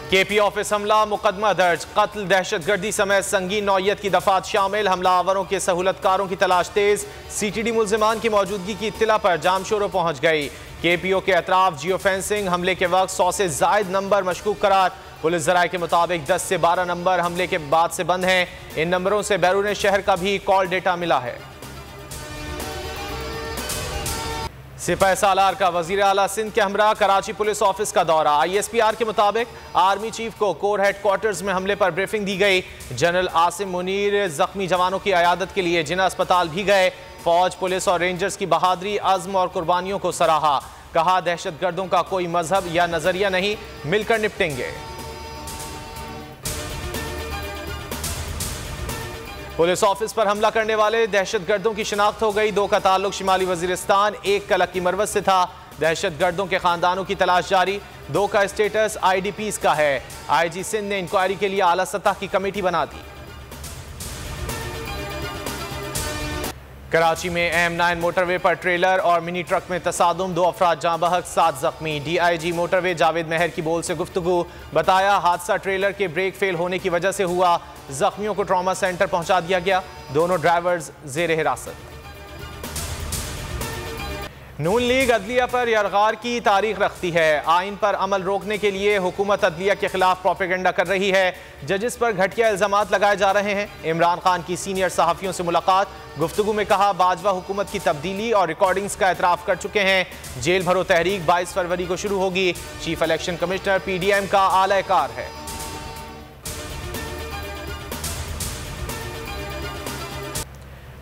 KP office हमला, मुकदमा दर्ज, कत्ल, दहशतगर्दी समेत संगीन नौयत की दफात शामिल। हमलावरों के सहूलतकारों की तलाश तेज। सीटीडी मुल्जिमान की मौजूदगी की इत्तला पर जामशोरो पहुंच गई। केपीओ के अतराफ जियो फेंसिंग, हमले के वक्त 100 से जायद नंबर मशकूक करार। पुलिस जराये के मुताबिक 10 से 12 नंबर हमले के बाद से बंद हैं। इन नंबरों से बैरून शहर का भी कॉल डेटा मिला है। सिपाह सालार का वजीर आला सिंध के हमरा कराची पुलिस ऑफिस का दौरा। ISPR के मुताबिक आर्मी चीफ को कोर हेडक्वार्टर्स में हमले पर ब्रीफिंग दी गई। जनरल आसिम मुनीर जख्मी जवानों की अयादत के लिए जिना अस्पताल भी गए। फौज, पुलिस और रेंजर्स की बहादुरी, अज़्म और कुर्बानियों को सराहा। कहा, दहशतगर्दों का कोई मजहब या नजरिया नहीं, मिलकर निपटेंगे। पुलिस ऑफिस पर हमला करने वाले दहशतगर्दों की शिनाख्त हो गई। 2 का ताल्लुक शिमाली वजीरिस्तान, 1 का लक्की मरवत से था। दहशतगर्दों के खानदानों की तलाश जारी। 2 का स्टेटस IDPs का है। IG सिंध ने इंक्वायरी के लिए आला सतह की कमेटी बना दी। कराची में M9 मोटरवे पर ट्रेलर और मिनी ट्रक में तसादुम, 2 अफराद जाँ बहक, 7 जख्मी। DIG मोटरवे जावेद मेहर की बोल से गुफ्तगू। बताया, हादसा ट्रेलर के ब्रेक फेल होने की वजह से हुआ। जख्मियों को ट्रॉमा सेंटर पहुंचा दिया गया। दोनों ड्राइवर्स जेर हिरासत। नून लीग अदलिया पर यरगार की तारीख रखती है। आइन पर अमल रोकने के लिए हुकूमत अदलिया के खिलाफ प्रोपेगेंडा कर रही है। जजेस पर घटिया इल्जामात लगाए जा रहे हैं। इमरान खान की सीनियर सहाफ़ियों से मुलाकात। गुफ्तगू में कहा, बाजवा हुकूमत की तब्दीली और रिकॉर्डिंग्स का एतराफ़ कर चुके हैं। जेल भरो तहरीक 22 फरवरी को शुरू होगी। चीफ इलेक्शन कमिश्नर PDM का आला-ए-कार है।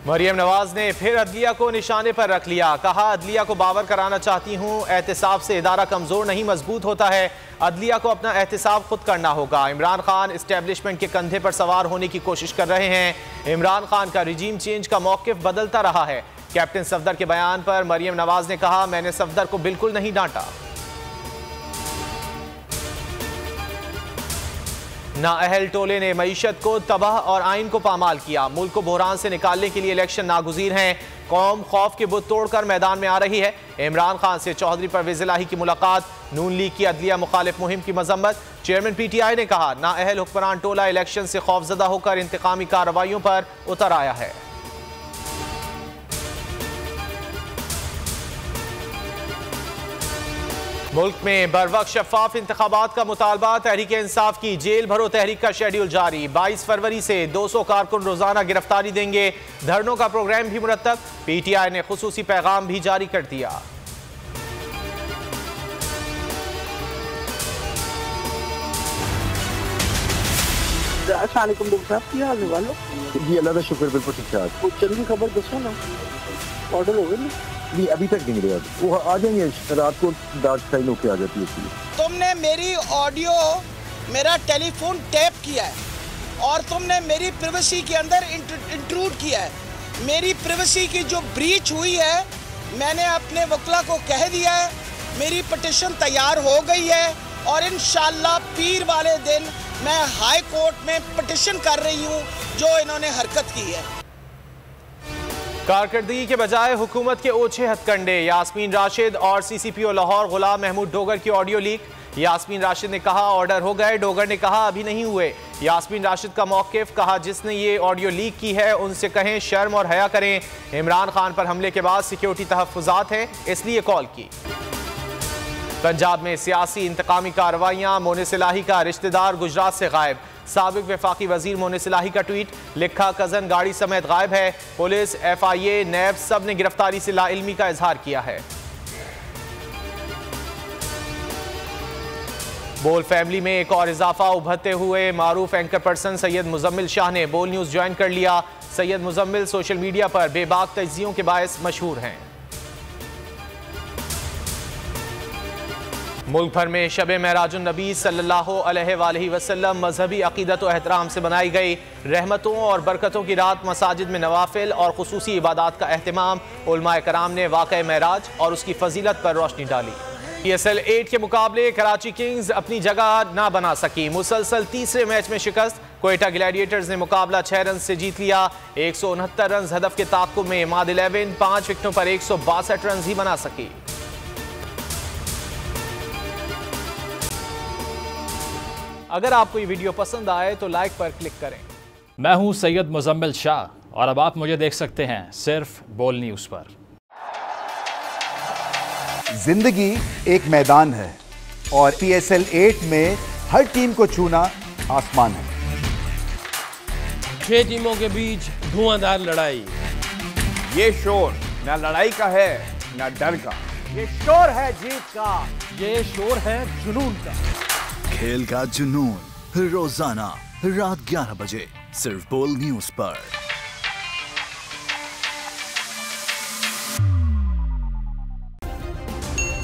मरियम नवाज ने फिर अदलिया को निशाने पर रख लिया। कहा, अदलिया को बावर कराना चाहती हूँ, एहतिसाब से इदारा कमज़ोर नहीं मजबूत होता है। अदलिया को अपना एहतिसाब खुद करना होगा। इमरान खान इस्टेब्लिशमेंट के कंधे पर सवार होने की कोशिश कर रहे हैं। इमरान खान का रिजीम चेंज का मौक़िफ़ बदलता रहा है। कैप्टन सफदर के बयान पर मरियम नवाज ने कहा, मैंने सफदर को बिल्कुल नहीं डांटा। नाअहल टोले ने मईशत को तबाह और आइन को पामाल किया। मुल्क को बहरान से निकालने के लिए इलेक्शन नागुज़ीर हैं। कौम खौफ के बुत तोड़कर मैदान में आ रही है। इमरान खान से चौधरी परवेज़ इलाही की मुलाकात। नून लीग की अदलिया मुखालिफ मुहिम की मजम्मत। चेयरमैन PTI ने कहा, नाअहल हुक्मरान टोला इलेक्शन से खौफजदा होकर इंतकामी कार्रवाइयों पर उतर आया है। मुल्क में बरवक्त शफाफ इंतखाबात का मुतालबा। तहरीक इंसाफ की जेल भरो तहरीक का शेड्यूल जारी। 22 फरवरी से 200 कारकुन रोजाना गिरफ्तारी देंगे। धरनों का प्रोग्राम भी मुरतब। PTI ने खुसूसी पैगाम भी जारी कर दिया। अस्सलामुअलैकुम डॉक्टर साहब, क्या हाल है वालों? जी अल्लाह का शुक्र, बिल्कुल ठीक ठाक। कुछ जल्दी खबर दसो ना, ऑर्डर हो गए ना? जी अभी तक नहीं मिलेगा, वो आ जाएंगे रात को, डार्क साइन होके आ जाती है। तुमने मेरी ऑडियो, मेरा टेलीफोन टैप किया है और तुमने मेरी प्राइवेसी के अंदर इंट्रूड किया है। मेरी प्राइवेसी की जो ब्रीच हुई है, मैंने अपने वकला को कह दिया है। मेरी पिटीशन तैयार हो गई है और इंशाअल्लाह पीर वाले दिन मैं हाई कोर्ट में पिटीशन कर रही हूँ जो इन्होंने हरकत की है। कारकर्दगी के बजाय हुकूमत के ओछे हथकंडे। यास्मीन राशिद और CCPO लाहौर गुलाम महमूद डोगर की ऑडियो लीक। यास्मीन राशिद ने कहा, ऑर्डर हो गए। डोगर ने कहा, अभी नहीं हुए। यास्मीन राशिद का मौक़िफ़, कहा, जिसने ये ऑडियो लीक की है उनसे कहें शर्म और हया करें। इमरान खान पर हमले के बाद सिक्योरिटी तहफ़्फ़ुज़ात हैं, इसलिए कॉल की। पंजाब में सियासी इंतकामी कार्रवाइयाँ। मोनिस इलाही का रिश्तेदार गुजरात से गायब। साबिक वफाकी वजीर मोनिस इलाही का ट्वीट, लिखा, कज़न गाड़ी समेत गायब है। पुलिस, FIA, नैब सब ने गिरफ्तारी से लाइल्मी का इजहार किया है। बोल फैमिली में एक और इजाफा उभरते हुए मारूफ एंकर पर्सन सैयद मुजम्मिल शाह ने बोल न्यूज़ ज्वाइन कर लिया। सैयद मुजम्मिल सोशल मीडिया पर बेबाक तज्जियों के बायस मशहूर हैं। मुल्क भर में शब महराजुन नबी सल्लल्लाहु अलैहि वसल्लम मजहबी अकीदत व एहतराम से बनाई गई। रहमतों और बरकतों की रात मसाजिद में नवाफिल और खुसूसी इबादात का अहतमाम। उलमाए कराम ने वाक़या महराज और उसकी फजीलत पर रोशनी डाली। PSL 8 के मुकाबले कराची किंग्स अपनी जगह ना बना सकी। मुसलसल तीसरे मैच में शिकस्त। क्वेटा ग्लैडिएटर्स ने मुकाबला 6 रन से जीत लिया। 169 रन हदफ के ताक़ुब में माद 11 5 विकेटों पर 162 रन ही बना सकी। अगर आपको ये वीडियो पसंद आए तो लाइक पर क्लिक करें। मैं हूं सैयद मुजम्मिल शाह और अब आप मुझे देख सकते हैं सिर्फ बोल न्यूज़ पर। जिंदगी एक मैदान है और PSL 8 में हर टीम को छूना आसमान है। 6 टीमों के बीच धुआंधार लड़ाई। ये शोर ना लड़ाई का है ना डर का, ये शोर है जीत का, ये शोर है जुनून का। खेल का जुनून रोजाना रात 11 बजे सिर्फ बोल न्यूज़ पर।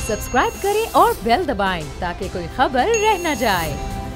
सब्सक्राइब करें और बेल दबाएं ताकि कोई खबर रह न जाए।